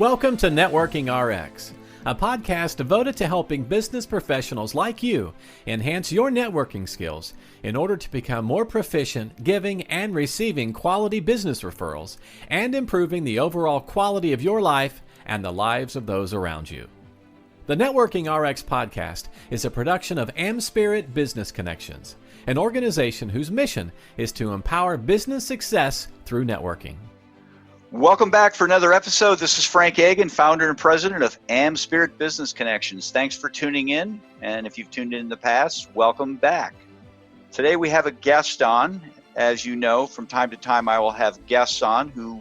Welcome to Networking RX, a podcast devoted to helping business professionals like you enhance your networking skills in order to become more proficient giving and receiving quality business referrals and improving the overall quality of your life and the lives of those around you. The Networking RX podcast is a production of AmSpirit Business Connections, an organization whose mission is to empower business success through networking. Welcome back for another episode. This is Frank Agan, founder and president of AmSpirit Business Connections. Thanks for tuning in, and if you've tuned in the past, welcome back. Today we have a guest on. As you know, from time to time I will have guests on who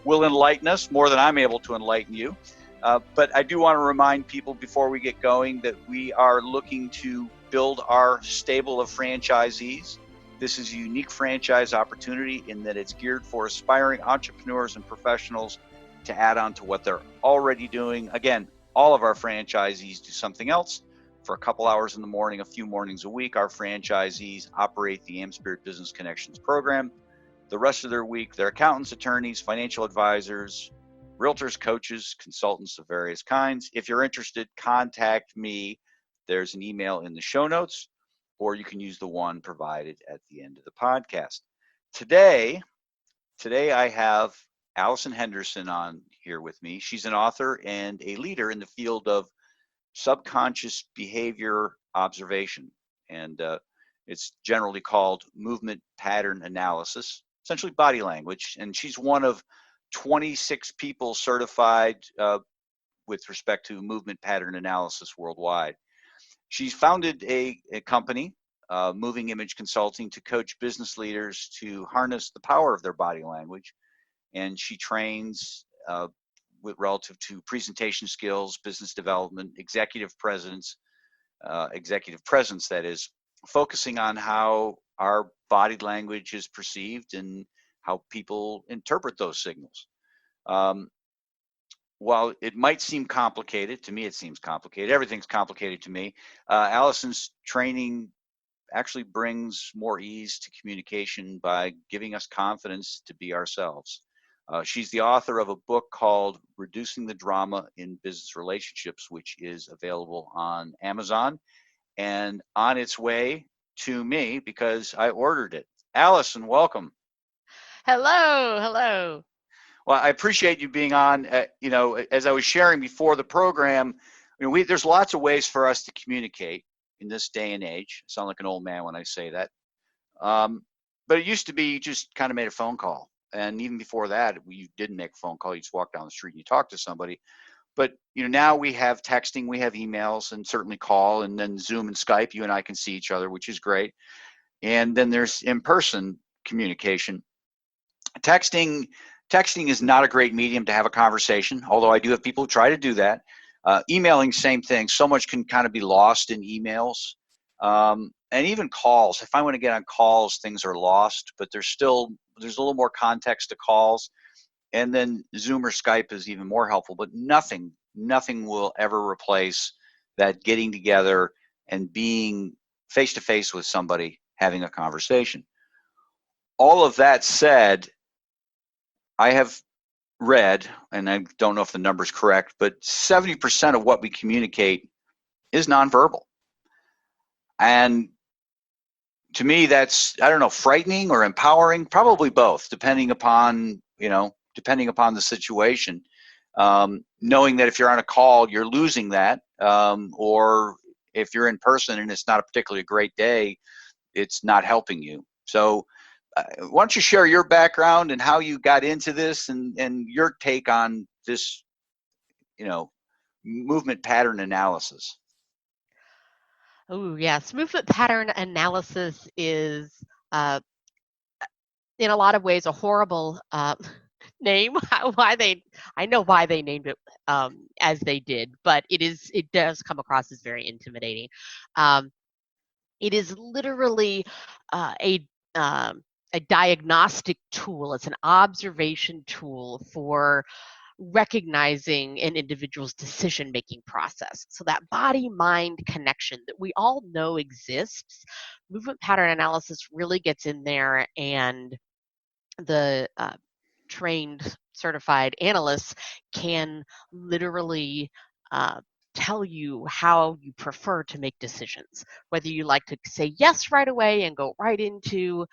will enlighten us more than I'm able to enlighten you. But I do want to remind people before we get going that we are looking to build our stable of franchisees. This is a unique franchise opportunity in that it's geared for aspiring entrepreneurs and professionals to add on to what they're already doing. Again, all of our franchisees do something else. For a couple hours in the morning, a few mornings a week, our franchisees operate the AmSpirit Business Connections program. The rest of their week, they're accountants, attorneys, financial advisors, realtors, coaches, consultants of various kinds. If you're interested, contact me. There's an email in the show notes, or you can use the one provided at the end of the podcast. Today I have Allison Henderson on here with me. She's an author and a leader in the field of subconscious behavior observation. And it's generally called movement pattern analysis, essentially body language. And she's one of 26 people certified with respect to movement pattern analysis worldwide. She's founded a company, Moving Image Consulting, to coach business leaders to harness the power of their body language. And she trains with relative to presentation skills, business development, executive presence, that is, focusing on how our body language is perceived and how people interpret those signals. While it might seem complicated, to me it seems complicated. Everything's complicated to me. Allison's training actually brings more ease to communication by giving us confidence to be ourselves. She's the author of a book called Reducing the Drama in Business Relationships, which is available on Amazon and on its way to me because I ordered it. Allison, welcome. Hello. Well, I appreciate you being on. As I was sharing before the program, there's lots of ways for us to communicate in this day and age. I sound like an old man when I say that. But it used to be you just kind of made a phone call. And even before that, you didn't make a phone call. You just walked down the street and you talked to somebody. But now we have texting, we have emails, and certainly call, and then Zoom and Skype. You and I can see each other, which is great. And then there's in-person communication. Texting is not a great medium to have a conversation, although I do have people who try to do that. Emailing, same thing. So much can kind of be lost in emails. And even calls. If I want to get on calls, things are lost, but there's a little more context to calls. And then Zoom or Skype is even more helpful, but nothing will ever replace that getting together and being face-to-face with somebody, having a conversation. All of that said, I have read, and I don't know if the number's correct, but 70% of what we communicate is nonverbal. And to me, that's, frightening or empowering, probably both, depending upon the situation. Knowing that if you're on a call, you're losing that, or if you're in person and it's not a particularly great day, it's not helping you. So why don't you share your background and how you got into this and your take on this, movement pattern analysis? Oh, yes. Movement pattern analysis is, in a lot of ways, a horrible name. I know why they named it as they did, but it does come across as very intimidating. It is literally a diagnostic tool. It's an observation tool for recognizing an individual's decision-making process. So that body-mind connection that we all know exists, movement pattern analysis really gets in there, and the trained certified analysts can literally uh, tell you how you prefer to make decisions, whether you like to say yes right away and go right into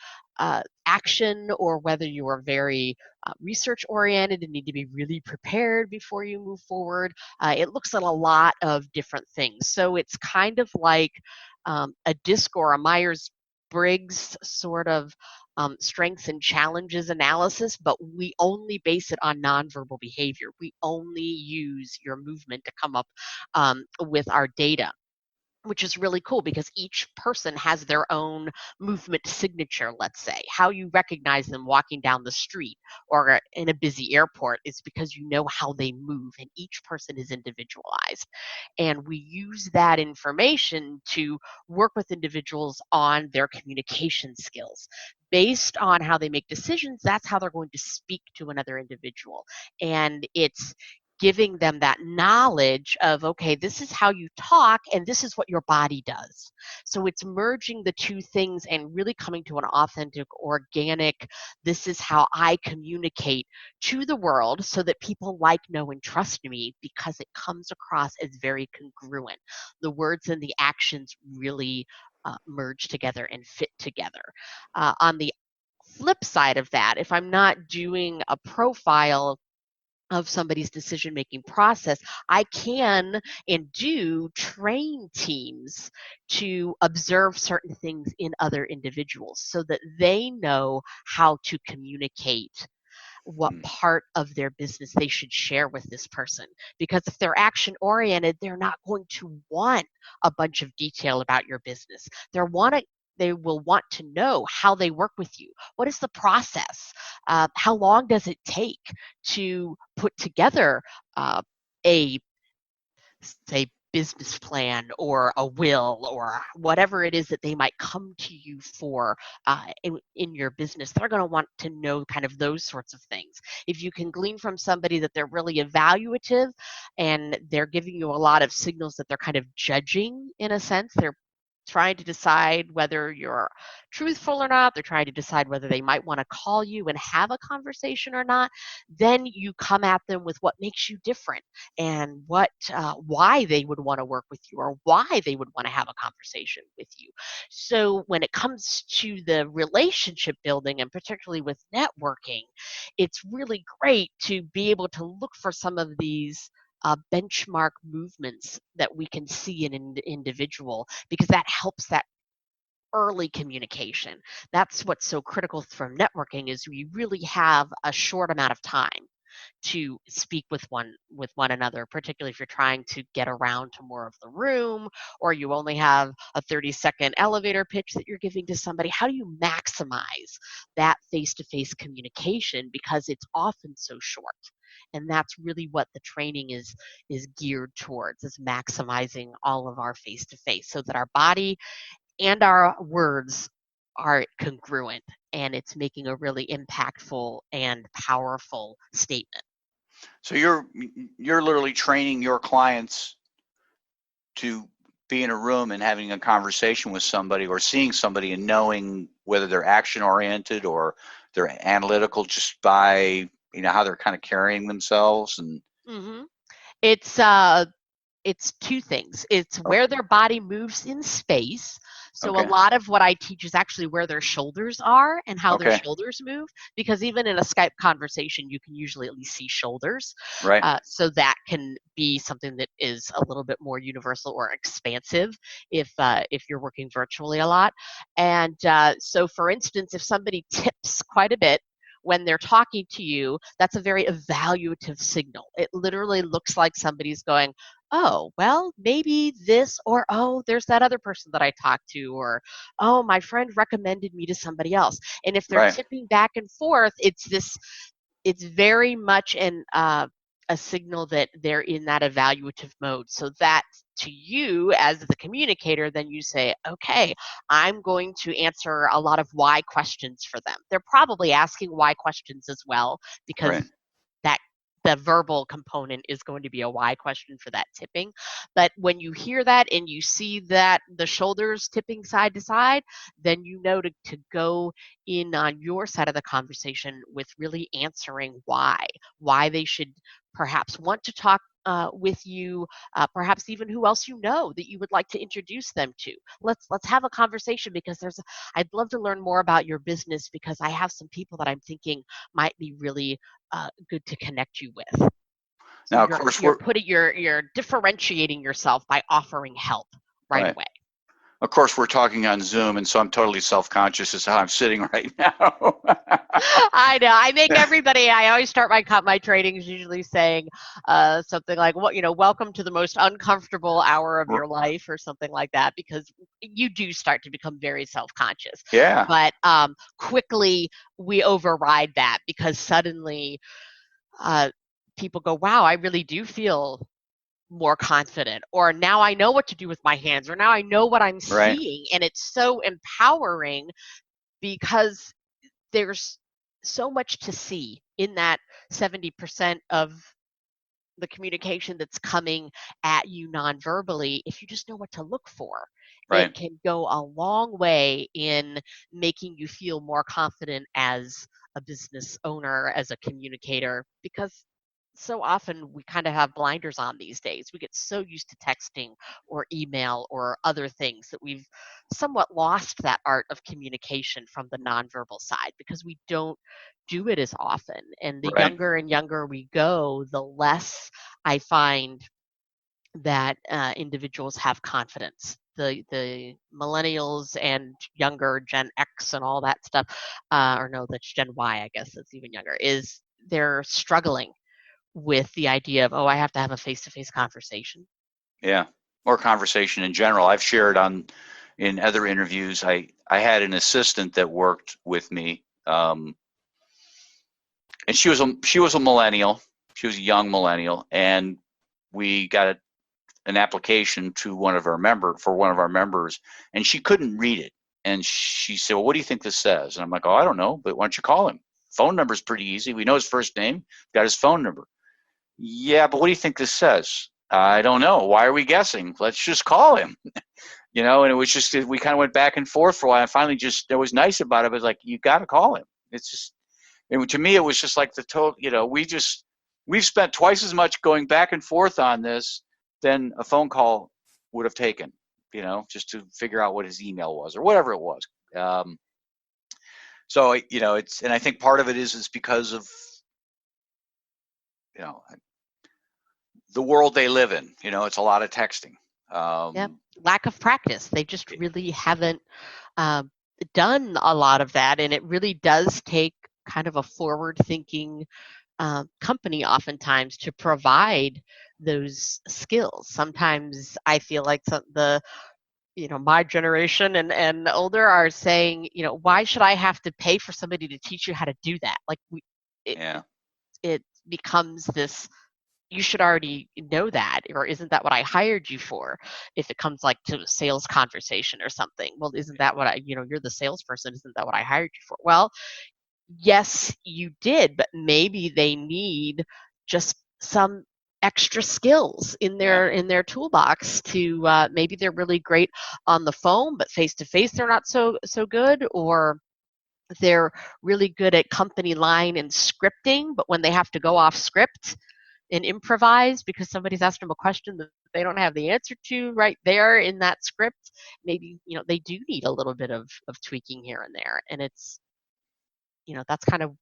action, or whether you are very research oriented and need to be really prepared before you move forward. It looks at a lot of different things. So it's kind of like a DISC or a Myers-Briggs sort of strengths and challenges analysis, but we only base it on nonverbal behavior. We only use your movement to come up with our data, which is really cool because each person has their own movement signature. Let's say how you recognize them walking down the street or in a busy airport is because you know how they move, and each person is individualized. And we use that information to work with individuals on their communication skills. Based on how they make decisions, that's how they're going to speak to another individual. And it's giving them that knowledge of, okay, this is how you talk and this is what your body does. So it's merging the two things and really coming to an authentic, organic, this is how I communicate to the world so that people like, know, and trust me because it comes across as very congruent. The words and the actions really merge together and fit together. On the flip side of that, if I'm not doing a profile of somebody's decision making process, I can and do train teams to observe certain things in other individuals so that they know how to communicate what part of their business they should share with this person. Because if they're action oriented, they're not going to want a bunch of detail about your business. They will want to know how they work with you. What is the process? How long does it take to put together a, say, business plan or a will or whatever it is that they might come to you for in your business? They're going to want to know kind of those sorts of things. If you can glean from somebody that they're really evaluative and they're giving you a lot of signals that they're kind of judging, in a sense, they're trying to decide whether you're truthful or not, they're trying to decide whether they might want to call you and have a conversation or not, then you come at them with what makes you different and why they would want to work with you or why they would want to have a conversation with you. So when it comes to the relationship building, and particularly with networking, it's really great to be able to look for some of these benchmark movements that we can see in an individual, because that helps that early communication. That's what's so critical from networking, is we really have a short amount of time to speak with one another, particularly if you're trying to get around to more of the room, or you only have a 30-second elevator pitch that you're giving to somebody. How do you maximize that face-to-face communication, because it's often so short? And that's really what the training is geared towards, is maximizing all of our face-to-face so that our body and our words are congruent, and it's making a really impactful and powerful statement. So you're literally training your clients to be in a room and having a conversation with somebody or seeing somebody and knowing whether they're action oriented or they're analytical just by, how they're kind of carrying themselves. And Mm-hmm. It's two things. It's where their body moves in space. So a Okay. lot of what I teach is actually where their shoulders are and how their Okay. shoulders move, because even in a Skype conversation, you can usually at least see shoulders. Right. So that can be something that is a little bit more universal or expansive if you're working virtually a lot. And so, for instance, if somebody tips quite a bit when they're talking to you, that's a very evaluative signal. It literally looks like somebody's going, oh, well, maybe this, or oh, there's that other person that I talked to, or oh, my friend recommended me to somebody else. And if they're Right. tipping back and forth, it's very much a signal that they're in that evaluative mode. So that, to you as the communicator, then you say, okay, I'm going to answer a lot of why questions for them. They're probably asking why questions as well, because Right. that the verbal component is going to be a why question for that tipping. But when you hear that and you see that the shoulders tipping side to side, then you know to go in on your side of the conversation with really answering why they should perhaps want to talk with you, perhaps even who else you know that you would like to introduce them to. Let's have a conversation because I'd love to learn more about your business because I have some people that I'm thinking might be really good to connect you with. So Now, of course, you're differentiating yourself by offering help right right. away. Of course, we're talking on Zoom, and so I'm totally self-conscious as how I'm sitting right now. I know. I make everybody. I always start my trainings usually saying something like, "What welcome to the most uncomfortable hour of your life," or something like that, because you do start to become very self-conscious. Yeah. But quickly we override that because suddenly people go, "Wow, I really do feel more confident," or "Now I know what to do with my hands," or "Now I know what I'm Right. seeing," and it's so empowering because there's so much to see in that 70% of the communication that's coming at you non-verbally. If you just know what to look for, it Right. can go a long way in making you feel more confident as a business owner, as a communicator, because so often we kind of have blinders on these days. We get so used to texting or email or other things that we've somewhat lost that art of communication from the nonverbal side because we don't do it as often. And the Right. younger and younger we go, the less I find that individuals have confidence. The millennials and younger Gen X and all that stuff, or no, that's Gen Y, I guess that's even younger, is they're struggling with the idea of, oh, I have to have a face-to-face conversation. Yeah. Or conversation in general. I've shared in other interviews. I had an assistant that worked with me, and she was a millennial. She was a young millennial, and we got an application to one of our members, and she couldn't read it. And she said, "Well, what do you think this says?" And I'm like, "Oh, I don't know, but why don't you call him? Phone number's pretty easy. We know his first name, got his phone number." "Yeah, but what do you think this says?" "I don't know. Why are we guessing? Let's just call him." And it was just, we kind of went back and forth for a while. And finally, just, it was nice about it. It was like, you got to call him. It's just, to me, it was just like the total, we've spent twice as much going back and forth on this than a phone call would have taken, just to figure out what his email was or whatever it was. So, and I think part of it is because of, the world they live in. It's a lot of texting. Yep. Lack of practice. They just really haven't done a lot of that, and it really does take kind of a forward-thinking company oftentimes to provide those skills. Sometimes I feel like my generation and older are saying, why should I have to pay for somebody to teach you how to do that? Like Yeah. it becomes this, you should already know that, or isn't that what I hired you for? If it comes like to a sales conversation or something, well, isn't that what you're the salesperson, isn't that what I hired you for? Well, yes, you did, but maybe they need just some extra skills in Yeah. their toolbox to maybe they're really great on the phone, but face to face they're not so good, or they're really good at company line and scripting, but when they have to go off script and improvise because somebody's asked them a question that they don't have the answer to right there in that script, maybe they do need a little bit of tweaking here and there. And it's that's kind of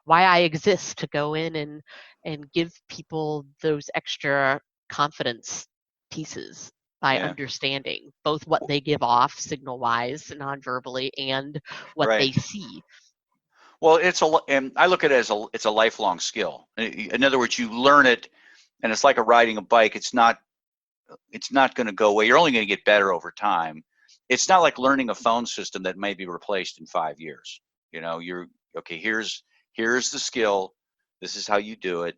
why I exist, to go in and give people those extra confidence pieces by Yeah. understanding both what they give off signal wise non-verbally and what Right. they see. Well, and I look at it as it's a lifelong skill. In other words, you learn it, and it's like riding a bike. It's not going to go away. You're only going to get better over time. It's not like learning a phone system that may be replaced in 5 years. You're okay. Here's the skill. This is how you do it.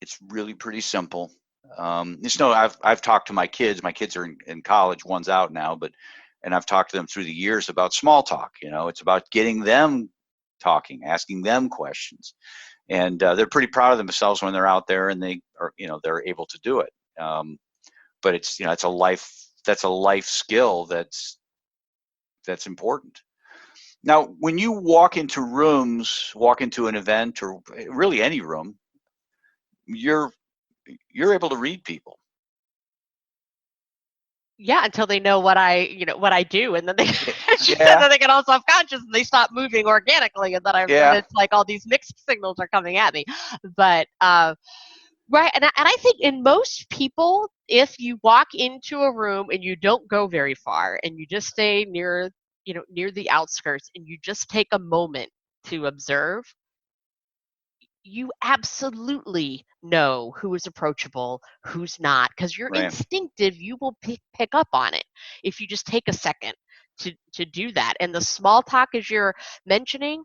It's really pretty simple. I've talked to my kids. My kids are in college. One's out now, and I've talked to them through the years about small talk. It's about getting them talking, asking them questions. and they're pretty proud of themselves when they're out there and they are, they're able to do it. But it's, it's that's a life skill that's important. Now, when you walk into an event, or really any room, you're able to read people. Yeah, until they know what I do, and then they then they get all self-conscious and they stop moving organically, and then it's like all these mixed signals are coming at me. But right, and I think in most people, if you walk into a room and you don't go very far and you just stay near the outskirts and you just take a moment to observe, you absolutely know who is approachable, who's not, because you're instinctive. You will pick up on it if you just take a second to do that. And the small talk, as you're mentioning,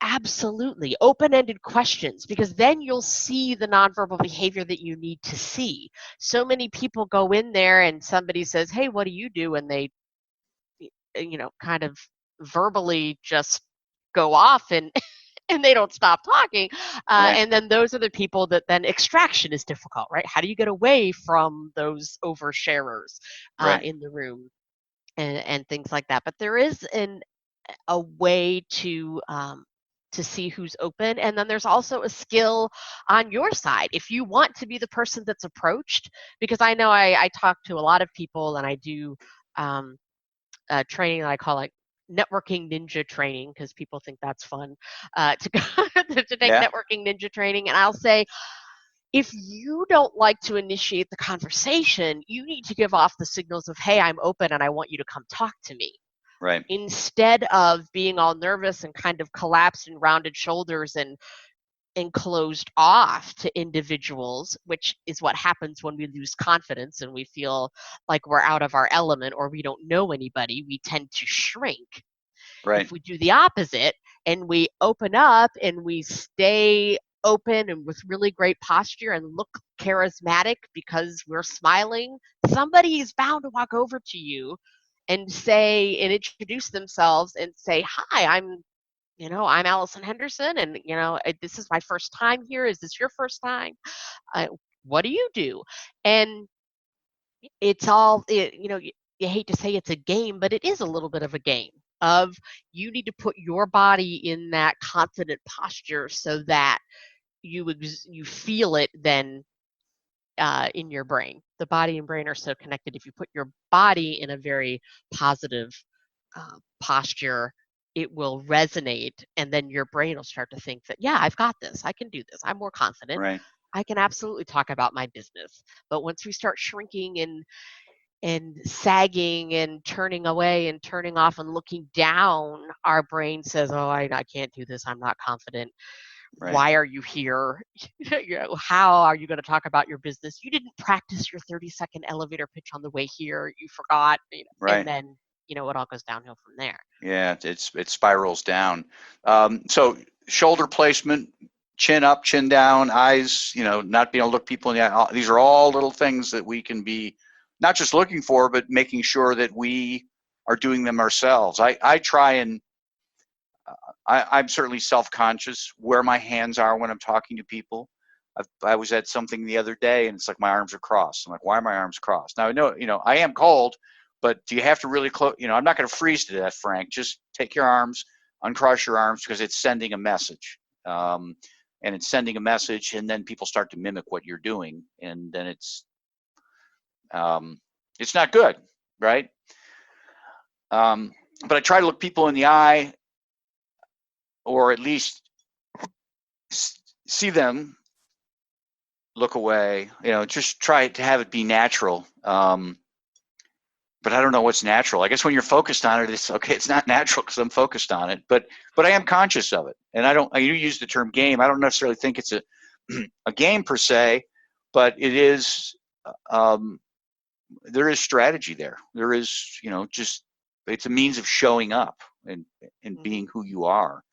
absolutely open-ended questions, because then you'll see the nonverbal behavior that you need to see. So many people go in there and somebody says, "Hey, what do you do?" and they kind of verbally just go off and and they don't stop talking. And then those are the people that then extraction is difficult, right? How do you get away from those oversharers in the room and things like that? But there is a way to see who's open. And then there's also a skill on your side. If you want to be the person that's approached, because I know I talk to a lot of people, and I do training that I call like networking ninja training, because people think that's fun to go to take networking ninja training. And I'll say, if you don't like to initiate the conversation, you need to give off the signals of, "Hey, I'm open and I want you to come talk to me." Right. Instead of being all nervous and kind of collapsed and rounded shoulders and closed off to individuals, which is what happens when we lose confidence and we feel like we're out of our element or we don't know anybody. We tend to shrink. Right. If we do the opposite and we open up and we stay open and with really great posture and look charismatic because we're smiling, somebody is bound to walk over to you and say and introduce themselves and say, "Hi, I'm Allison Henderson, and this is my first time here. Is this your first time? What do you do?" And it's all, you hate to say it's a game, but it is a little bit of a game of, you need to put your body in that confident posture so that you feel it then in your brain. The body and brain are so connected. If you put your body in a very positive posture, it will resonate, and then your brain will start to think that, "Yeah, I've got this. I can do this. I'm more confident. Right. I can absolutely talk about my business." But once we start shrinking and sagging and turning away and turning off and looking down, our brain says, "Oh, I can't do this. I'm not confident. Right. Why are you here? How are you going to talk about your business? You didn't practice your 30-second elevator pitch on the way here. You forgot." Right. And then it all goes downhill from there. Yeah, it spirals down. So shoulder placement, chin up, chin down, eyes, not being able to look people in the eye. These are all little things that we can be not just looking for, but making sure that we are doing them ourselves. I try and I'm certainly self-conscious where my hands are when I'm talking to people. I was at something the other day and it's like my arms are crossed. I'm like, why are my arms crossed? Now I know, I am cold, but do you have to really close? I'm not going to freeze to death, Frank. Just take your arms, uncross your arms, because it's sending a message. And it's sending a message, and then people start to mimic what you're doing, and then it's not good, right? But I try to look people in the eye, or at least see them look away. Just try to have it be natural. But I don't know what's natural. I guess when you're focused on it, it's okay. It's not natural because I'm focused on it, but I am conscious of it. And you use the term game. I don't necessarily think it's a game per se, but it is, there is strategy there. There is, just, it's a means of showing up and being who you are.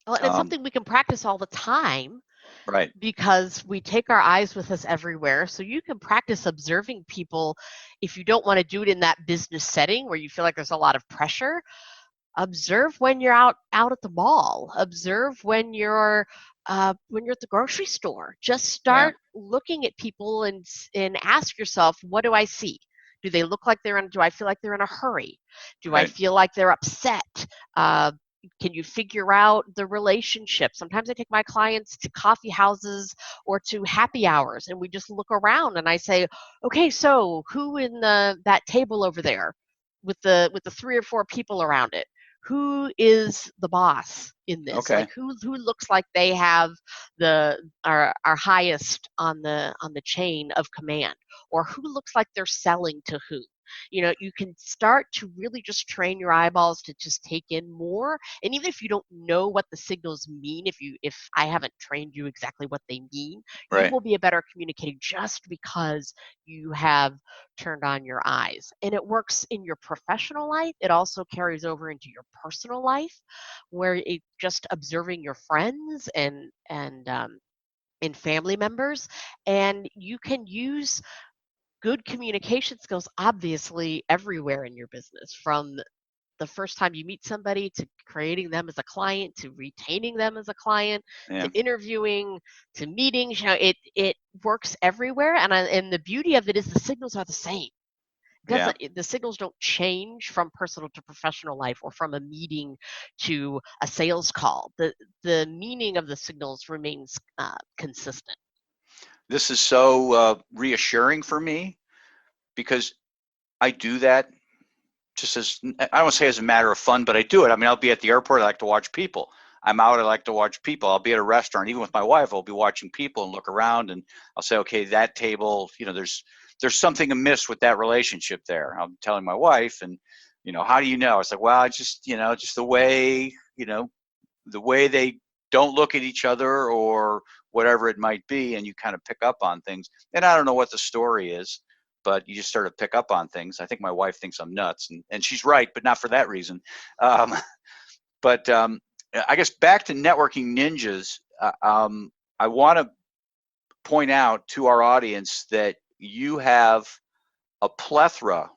Well, and it's something we can practice all the time. Right. Because we take our eyes with us everywhere. So you can practice observing people if you don't want to do it in that business setting where you feel like there's a lot of pressure. Observe when you're out at the mall. Observe when you're at the grocery store. Just Yeah. start looking at people and ask yourself, what do I see? Do they look like do I feel like they're in a hurry? Do I Right. feel like they're upset? Uh, can you figure out the relationship? Sometimes I take my clients to coffee houses or to happy hours, and we just look around and I say, okay, so who in that table over there with the 3 or 4 people around it? Who is the boss in this? Okay. Like who looks like they have are highest on the chain of command, or who looks like they're selling to who? You can start to really just train your eyeballs to just take in more. And even if you don't know what the signals mean, if I haven't trained you exactly what they mean, you Right. will be a better communicator just because you have turned on your eyes. And it works in your professional life. It also carries over into your personal life, where it just observing your friends and family members, and you can use good communication skills obviously everywhere in your business, from the first time you meet somebody to creating them as a client to retaining them as a client to Yeah. interviewing to meetings. It works everywhere, and the beauty of it is the signals are the same. Yeah. The signals don't change from personal to professional life or from a meeting to a sales call. The meaning of the signals remains consistent. This is so reassuring for me because I do that just as, I don't want to say as a matter of fun, but I do it. I mean, I'll be at the airport. I like to watch people. I'm out. I like to watch people. I'll be at a restaurant, even with my wife. I'll be watching people and look around, and I'll say, okay, that table, there's something amiss with that relationship there. I'm telling my wife, and how do you know? It's like, well, I just, just the way they don't look at each other or whatever it might be, and you kind of pick up on things. And I don't know what the story is, but you just start to pick up on things. I think my wife thinks I'm nuts, and she's right, but not for that reason. Um, but I guess back to networking ninjas, I want to point out to our audience that you have a plethora.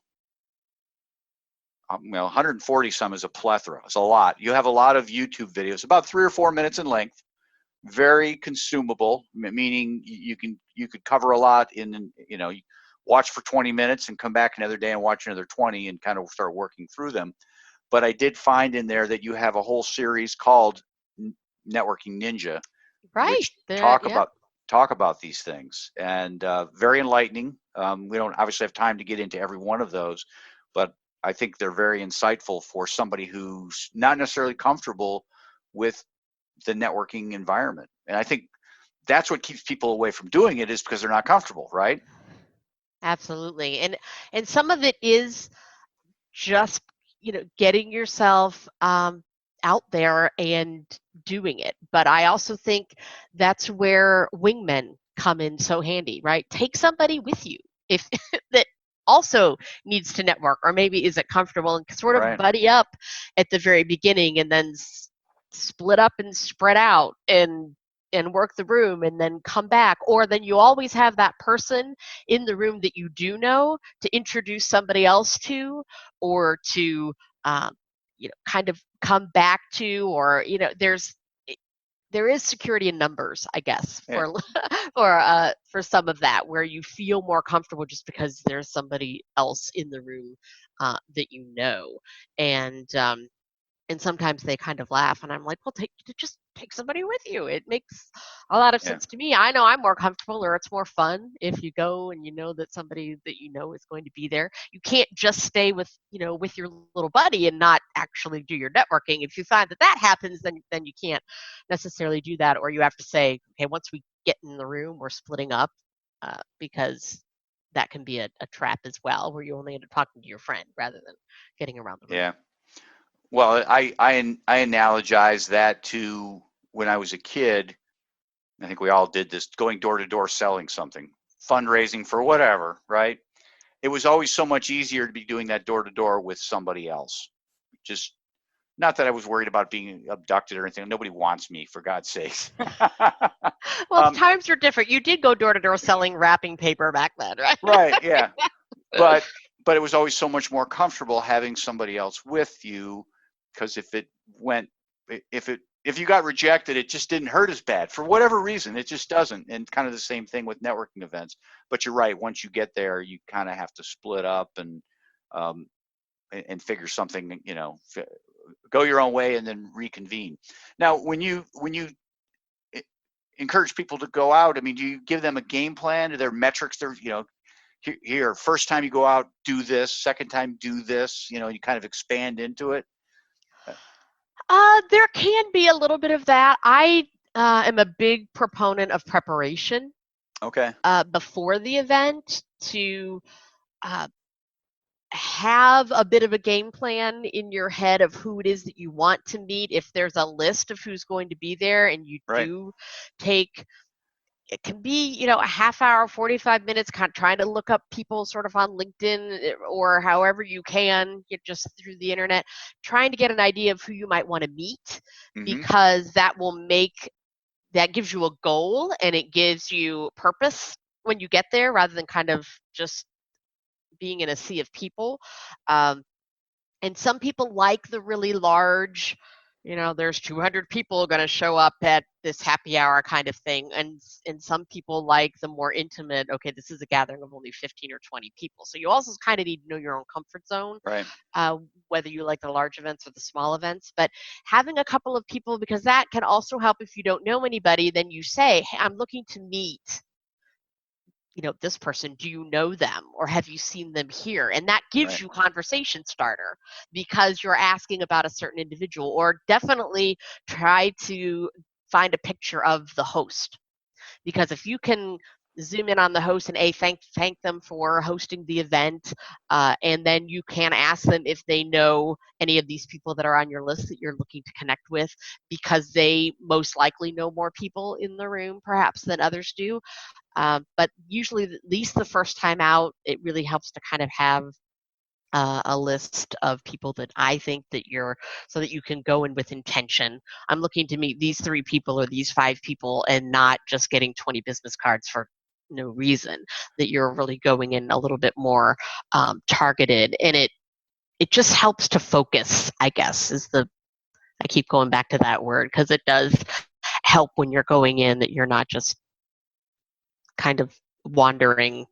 140 some is a plethora. It's a lot. You have a lot of YouTube videos, about 3 or 4 minutes in length, very consumable, meaning you could cover a lot in, watch for 20 minutes and come back another day and watch another 20 and kind of start working through them. But I did find in there that you have a whole series called Networking Ninja, Right. which talk Yeah. about these things, and very enlightening. We don't obviously have time to get into every one of those, but I think they're very insightful for somebody who's not necessarily comfortable with the networking environment. And I think that's what keeps people away from doing it, is because they're not comfortable, right? Absolutely. And some of it is just getting yourself out there and doing it. But I also think that's where wingmen come in so handy, right? Take somebody with you if that also needs to network or maybe isn't comfortable, and sort of Right. buddy up at the very beginning, and then split up and spread out and work the room and then come back. Or then you always have that person in the room that you do know to introduce somebody else to, or to kind of come back to, or there is security in numbers, I guess, Yeah. for some of that, where you feel more comfortable just because there's somebody else in the room that you know. And sometimes they kind of laugh, and I'm like, well, just take somebody with you. It makes a lot of Yeah. sense to me. I know I'm more comfortable, or it's more fun if you go and you know that somebody that you know is going to be there. You can't just stay with your little buddy and not actually do your networking. If you find that happens, then you can't necessarily do that, or you have to say, okay, once we get in the room, we're splitting up, because that can be a trap as well, where you only end up talking to your friend rather than getting around the room. Yeah. Well, I analogize that to when I was a kid. I think we all did this, going door to door selling something, fundraising for whatever, right? It was always so much easier to be doing that door to door with somebody else. Just not that I was worried about being abducted or anything. Nobody wants me, for God's sakes. Well, times are different. You did go door to door selling wrapping paper back then, right? Right, yeah. But it was always so much more comfortable having somebody else with you, because if you got rejected, it just didn't hurt as bad for whatever reason. It just doesn't. And kind of the same thing with networking events. But you're right. Once you get there, you kind of have to split up and figure something. Go your own way and then reconvene. Now, when you encourage people to go out, I mean, do you give them a game plan? Are there metrics? Here, first time you go out, do this. Second time, do this. You kind of expand into it. There can be a little bit of that. I am a big proponent of preparation. Okay. Before the event to have a bit of a game plan in your head of who it is that you want to meet. If there's a list of who's going to be there, and you do take, it can be, a half hour, 45 minutes, kind of trying to look up people sort of on LinkedIn or however you can, just through the internet, trying to get an idea of who you might want to meet, because that gives you a goal and it gives you purpose when you get there, rather than kind of just being in a sea of people. And some people like the really large, there's 200 people going to show up at this happy hour kind of thing. And some people like the more intimate, okay, this is a gathering of only 15 or 20 people. So you also kind of need to know your own comfort zone, right? Whether you like the large events or the small events. But having a couple of people, because that can also help if you don't know anybody, then you say, hey, I'm looking to meet this person, do you know them, or have you seen them here? And that gives you conversation starter, because you're asking about a certain individual. Or definitely try to find a picture of the host, because if you can zoom in on the host and thank them for hosting the event, and then you can ask them if they know any of these people that are on your list that you're looking to connect with, because they most likely know more people in the room perhaps than others do. But usually, at least the first time out, it really helps to kind of have a list of people that I think that so that you can go in with intention. I'm looking to meet these 3 people or these 5 people, and not just getting 20 business cards for no reason, that you're really going in a little bit more targeted. And it just helps to focus, I guess, I keep going back to that word, because it does help when you're going in, that you're not just kind of wandering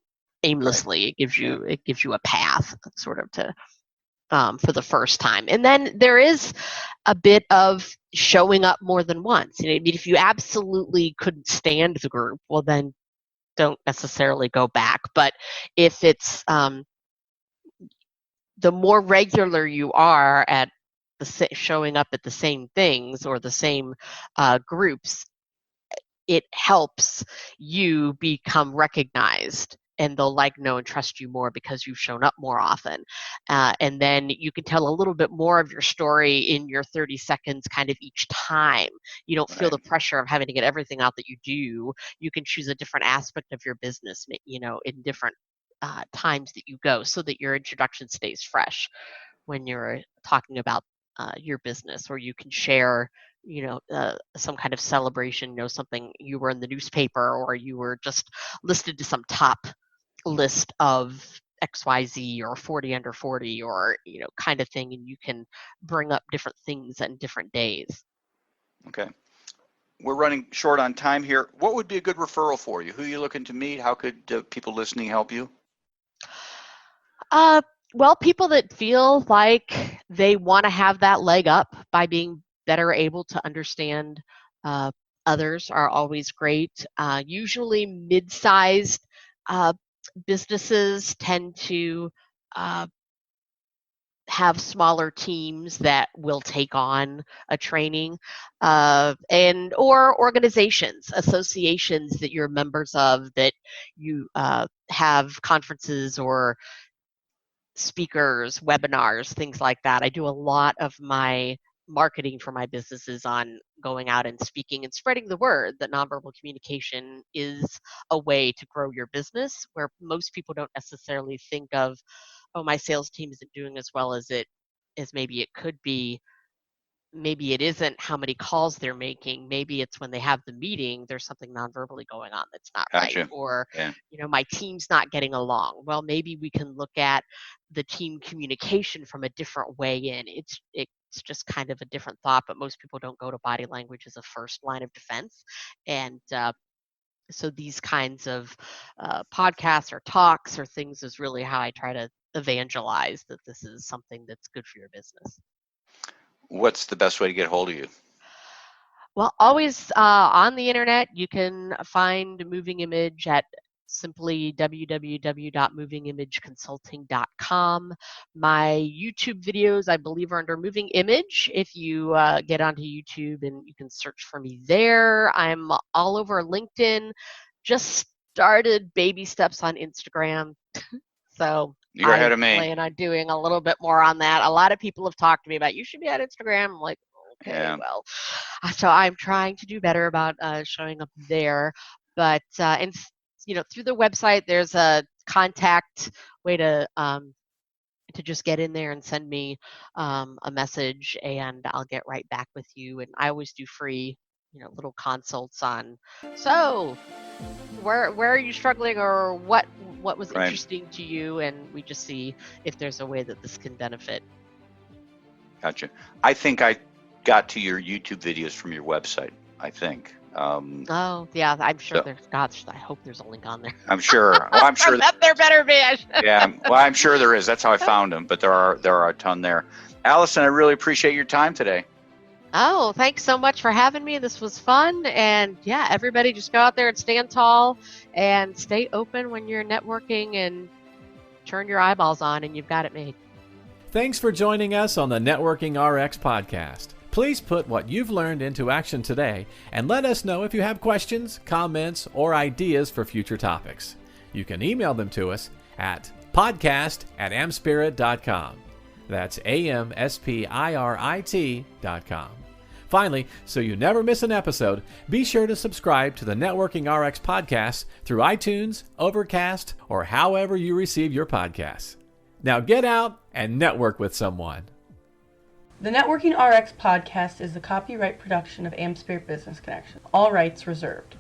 aimlessly. It gives you a path sort of to for the first time. And then there is a bit of showing up more than once. I mean, if you absolutely couldn't stand the group, well, then don't necessarily go back. But if it's the more regular you are at showing up at the same things or the same groups, it helps you become recognized, and they'll know and trust you more because you've shown up more often. And then you can tell a little bit more of your story in your 30 seconds kind of each time. You don't feel the pressure of having to get everything out that you do. You can choose a different aspect of your business, in different times that you go, so that your introduction stays fresh when you're talking about your business, or you can share some kind of celebration, something, you were in the newspaper, or you were just listed to some top list of XYZ or 40 under 40, or kind of thing, and you can bring up different things on different days. Okay, we're running short on time here. What would be a good referral for you? Who are you looking to meet? How could people listening help you? Well, people that feel like they want to have that leg up by being better able to understand others are always great. Usually mid-sized businesses tend to have smaller teams that will take on a training, or organizations, associations that you're members of, that you have conferences or speakers, webinars, things like that. I do a lot of my marketing for my businesses on going out and speaking and spreading the word that nonverbal communication is a way to grow your business, where most people don't necessarily think of, oh, my sales team isn't doing as well as maybe it could be. Maybe it isn't how many calls they're making. Maybe it's when they have the meeting, there's something non-verbally going on that's not right. Or, my team's not getting along. Well, maybe we can look at the team communication from a different way in. It it's just kind of a different thought, but most people don't go to body language as a first line of defense. And so these kinds of podcasts or talks or things is really how I try to evangelize that this is something that's good for your business. What's the best way to get a hold of you? Well, always on the internet, you can find Moving Image at simply www.movingimageconsulting.com. My YouTube videos, I believe, are under Moving Image. If you get onto YouTube, and you can search for me there. I'm all over LinkedIn. Just started baby steps on Instagram. So You're ahead I of me. plan on doing a little bit more on that. A lot of people have talked to me about, you should be on Instagram. I'm like, okay, Yeah. well, so I'm trying to do better about showing up there. But and through the website, there's a contact way to just get in there and send me a message, and I'll get right back with you. And I always do free, little consults on. So where are you struggling, or what was Right. interesting to you, and we just see if there's a way that this can benefit. Gotcha. I think I got to your YouTube videos from your website, I think. Oh, yeah, I'm sure So- there's, gosh, I hope there's a link on there. I'm sure. Well, I'm sure. That there better be. Yeah. Well, I'm sure there is. That's how I found them. But there are a ton there. Allison, I really appreciate your time today. Oh, thanks so much for having me. This was fun. And yeah, everybody just go out there and stand tall and stay open when you're networking, and turn your eyeballs on, and you've got it made. Thanks for joining us on the Networking RX podcast. Please put what you've learned into action today, and let us know if you have questions, comments, or ideas for future topics. You can email them to us at podcast@amspirit.com. That's AMSPIRIT.com. Finally, so you never miss an episode, be sure to subscribe to the Networking RX podcast through iTunes, Overcast, or however you receive your podcasts. Now get out and network with someone. The Networking RX podcast is the copyright production of AmSpirit Business Connection. All rights reserved.